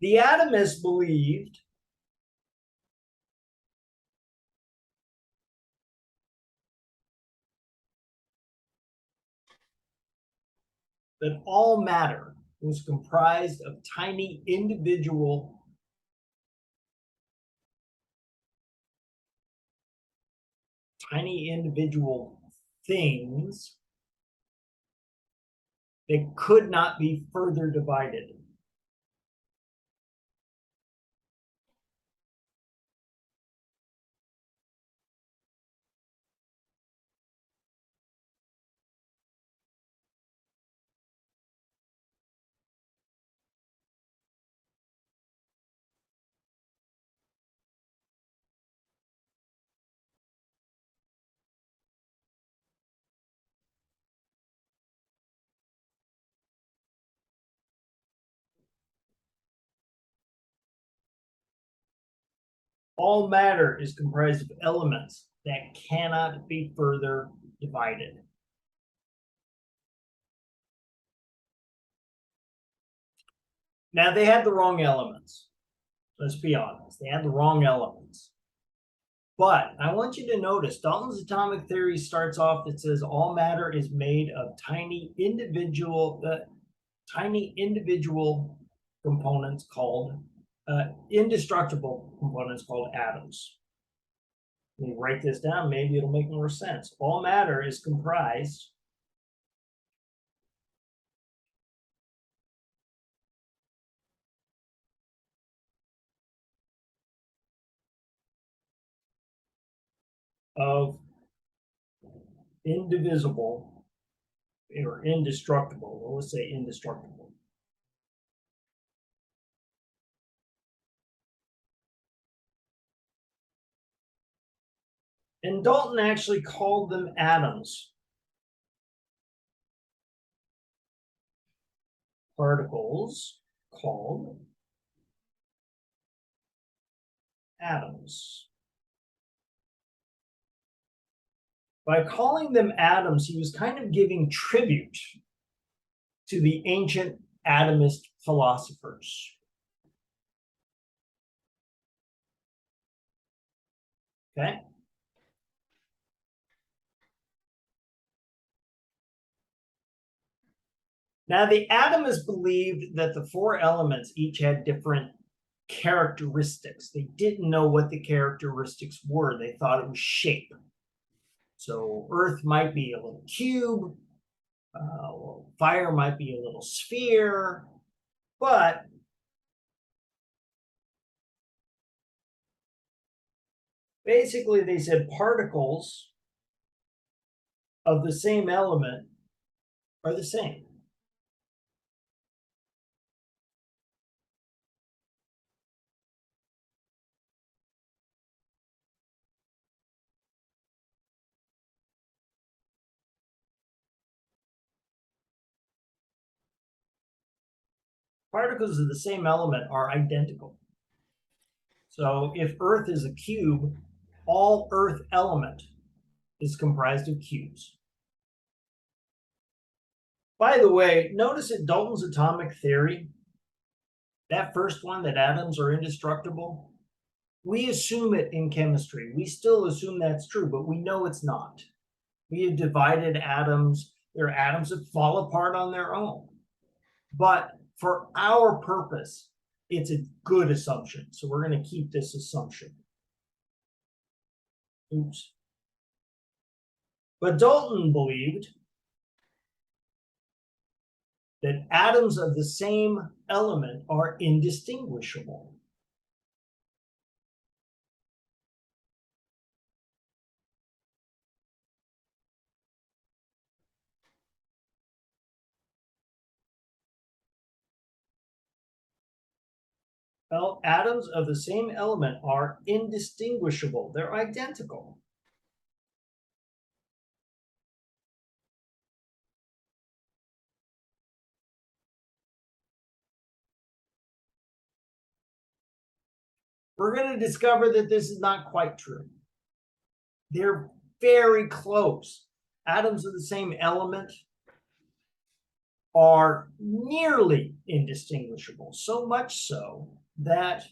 The atomists believed that all matter was comprised of tiny individual things that could not be further divided. All matter is comprised of elements that cannot be further divided. Now, they had the wrong elements. Let's be honest. They had the wrong elements. But I want you to notice Dalton's atomic theory starts off that says all matter is made of tiny individual components called indestructible components called atoms. Let me write this down. Maybe it'll make more sense. All matter is comprised of indivisible or indestructible. Well, let's say indestructible. And Dalton actually called them atoms. Particles called atoms. By calling them atoms, he was kind of giving tribute to the ancient atomist philosophers. Okay. Now, the atomists believed that the four elements each had different characteristics. They didn't know what the characteristics were. They thought it was shape. So Earth might be a little cube, fire might be a little sphere, but basically they said particles of the same element are the same. Particles of the same element are identical. So if Earth is a cube, all Earth element is comprised of cubes. By the way, notice in Dalton's atomic theory, that first one, that atoms are indestructible, we assume it in chemistry. We still assume that's true, but we know it's not. We have divided atoms. There are atoms that fall apart on their own. But for our purpose, it's a good assumption. So we're going to keep this assumption. Oops. But Dalton believed that atoms of the same element are indistinguishable. Well, atoms of the same element are indistinguishable. They're identical. We're going to discover that this is not quite true. They're very close. Atoms of the same element are nearly indistinguishable, so much so that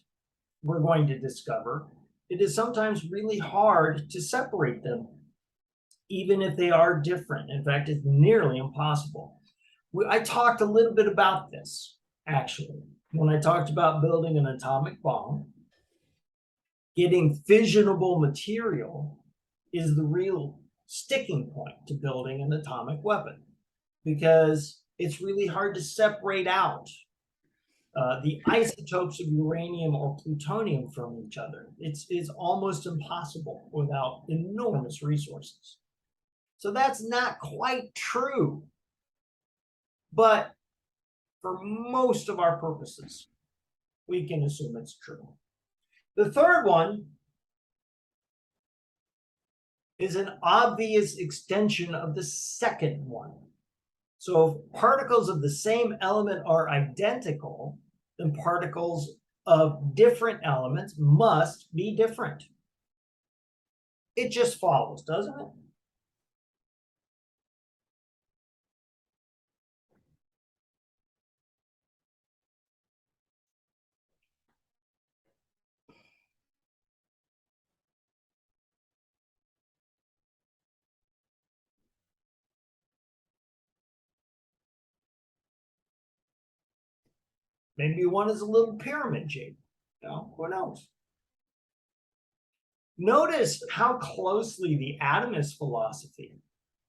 we're going to discover it is sometimes really hard to separate them, even if they are different. In fact, it's nearly impossible. I talked a little bit about this, actually, when I talked about building an atomic bomb. Getting fissionable material is the real sticking point to building an atomic weapon, because it's really hard to separate out the isotopes of uranium or plutonium from each other. It's almost impossible without enormous resources. So that's not quite true. But for most of our purposes, we can assume it's true. The third one is an obvious extension of the second one. So if particles of the same element are identical, then particles of different elements must be different. It just follows, doesn't it? Maybe one is a little pyramid shape. Who knows? Notice how closely the atomist philosophy,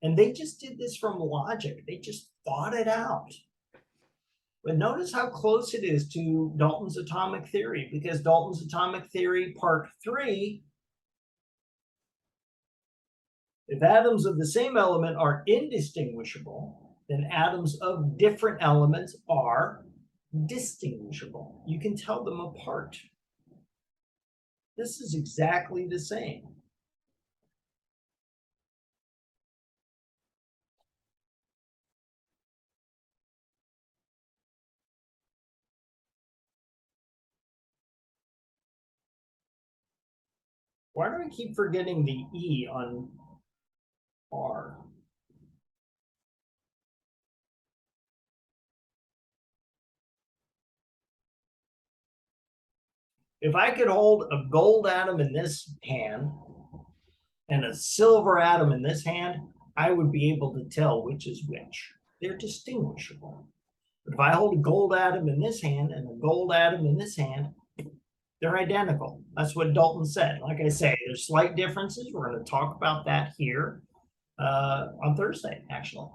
and they just did this from logic. They just thought it out. But notice how close it is to Dalton's atomic theory, because Dalton's atomic theory, part 3, if atoms of the same element are indistinguishable, then atoms of different elements are distinguishable. You can tell them apart. This is exactly the same. Why do I keep forgetting the E on are. If I could hold a gold atom in this hand and a silver atom in this hand, I would be able to tell which is which. They're distinguishable. But if I hold a gold atom in this hand and a gold atom in this hand, they're identical. That's what Dalton said. Like I say, there's slight differences. We're going to talk about that here on Thursday, actually.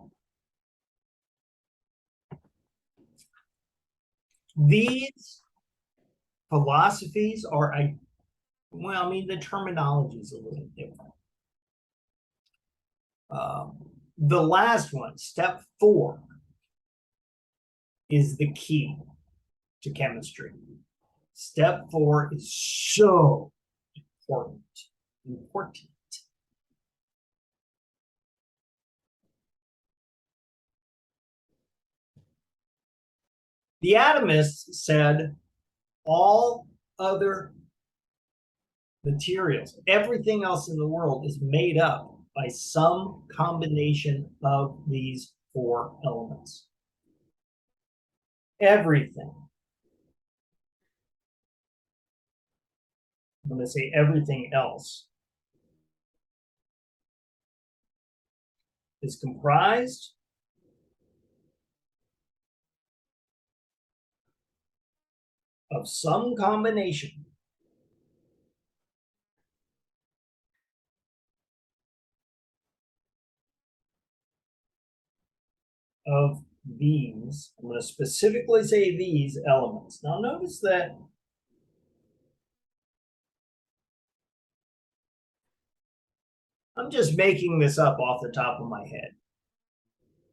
These philosophies are, well, I mean, the terminology is a little different. The last one, step 4, is the key to chemistry. Step 4 is so important. The atomists said all other materials, everything else in the world is made up by some combination of these 4 elements. Everything. I'm going to say everything else is comprised of some combination of these. I'm going to specifically say these elements. Now notice that I'm just making this up off the top of my head.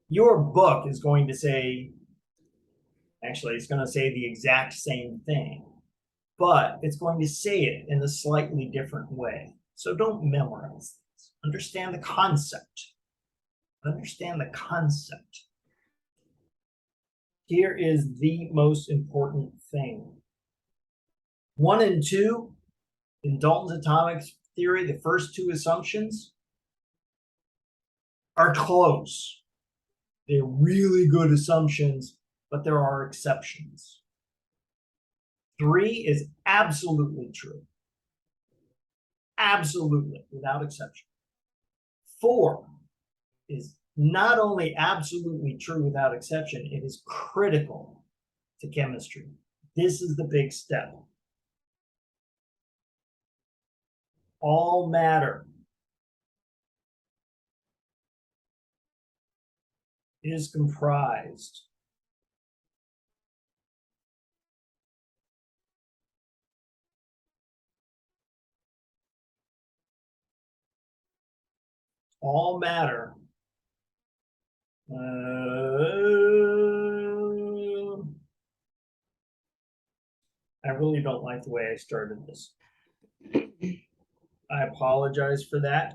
Your book is going to say, actually, it's going to say the exact same thing, but it's going to say it in a slightly different way. So don't memorize this. Understand the concept. Understand the concept. Here is the most important thing. 1 and 2 in Dalton's atomic theory, the first 2 assumptions are close. They're really good assumptions, but there are exceptions. 3 is absolutely true. Absolutely, without exception. 4 is not only absolutely true without exception, it is critical to chemistry. This is the big step. All matter is comprised all matter I really don't like the way I started this. I apologize for that.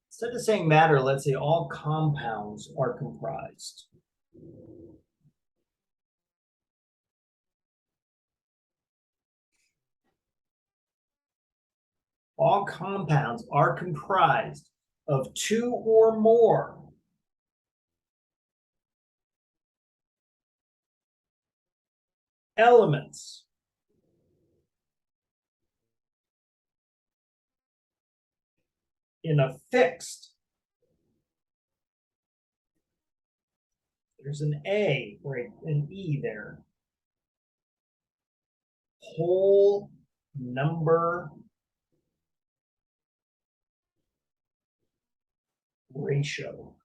Instead of saying matter, let's say all compounds are comprised. All compounds are comprised of 2 or more elements in a fixed, there's an A or an E there, whole number ratio.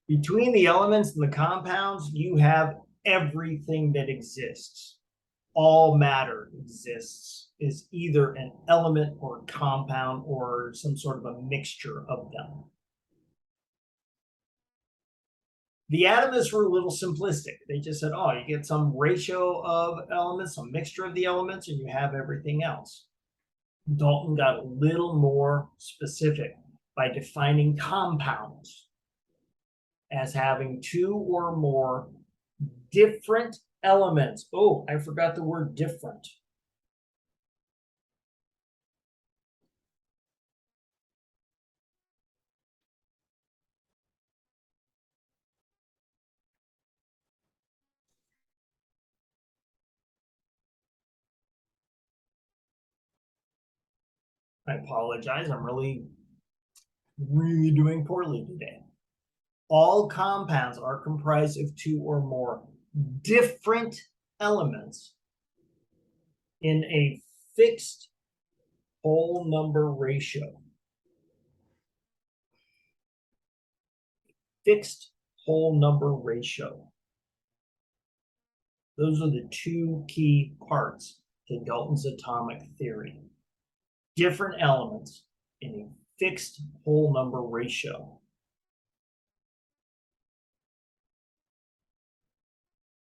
Between the elements and the compounds, you have everything that exists. All matter exists, is either an element or a compound or some sort of a mixture of them. The atomists were a little simplistic. They just said, oh, you get some ratio of elements, some mixture of the elements, and you have everything else. Dalton got a little more specific by defining compounds as having 2 or more different elements. Oh, I forgot the word different. I apologize. I'm really doing poorly today. All compounds are comprised of two or more different elements in a fixed whole number ratio. Fixed whole number ratio. Those are the two key parts to Dalton's atomic theory. Different elements in a fixed whole number ratio.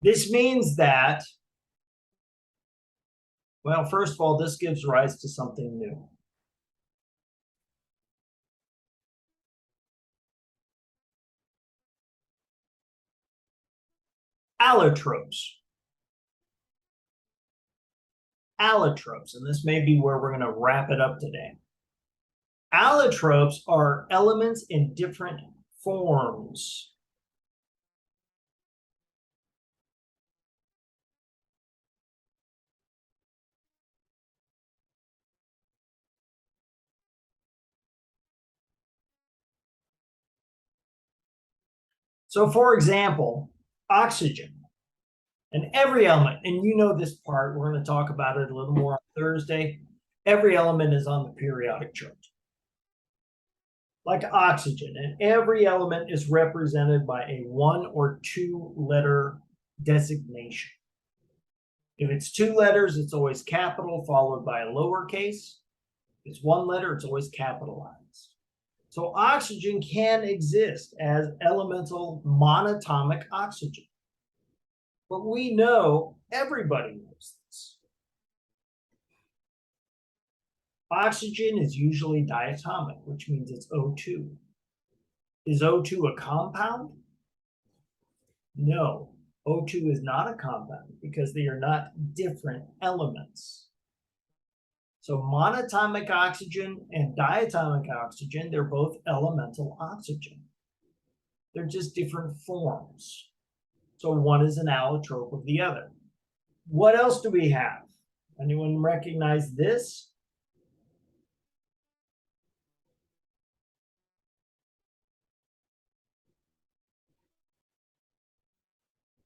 This means that, well, first of all, this gives rise to something new. Allotropes. Allotropes, and this may be where we're going to wrap it up today. Allotropes are elements in different forms. So, for example, oxygen. And every element, and you know this part, we're going to talk about it a little more on Thursday. Every element is on the periodic chart. Like oxygen, and every element is represented by a 1 or 2 letter designation. If it's 2 letters, it's always capital followed by a lowercase. If it's 1 letter, it's always capitalized. So oxygen can exist as elemental monatomic oxygen. But we know, everybody knows this. Oxygen is usually diatomic, which means it's O2. Is O2 a compound? No, O2 is not a compound because they are not different elements. So monatomic oxygen and diatomic oxygen, they're both elemental oxygen. They're just different forms. So one is an allotrope of the other. What else do we have? Anyone recognize this?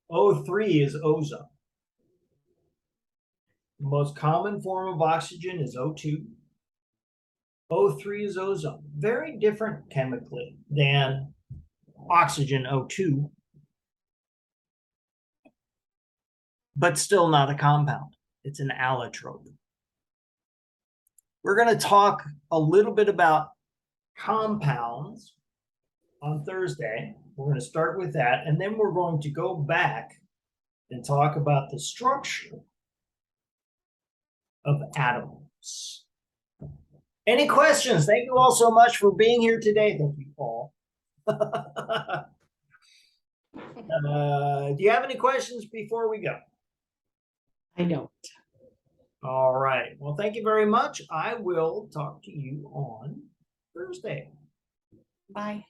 O3 is ozone. The most common form of oxygen is O2. O3 is ozone. Very different chemically than oxygen O2, but still not a compound. It's an allotrope. We're going to talk a little bit about compounds on Thursday. We're going to start with that, and then we're going to go back and talk about the structure of atoms. Any questions? Thank you all so much for being here today. Thank you, Paul. Do you have any questions before we go? I don't. All right. Well, thank you very much. I will talk to you on Thursday. Bye.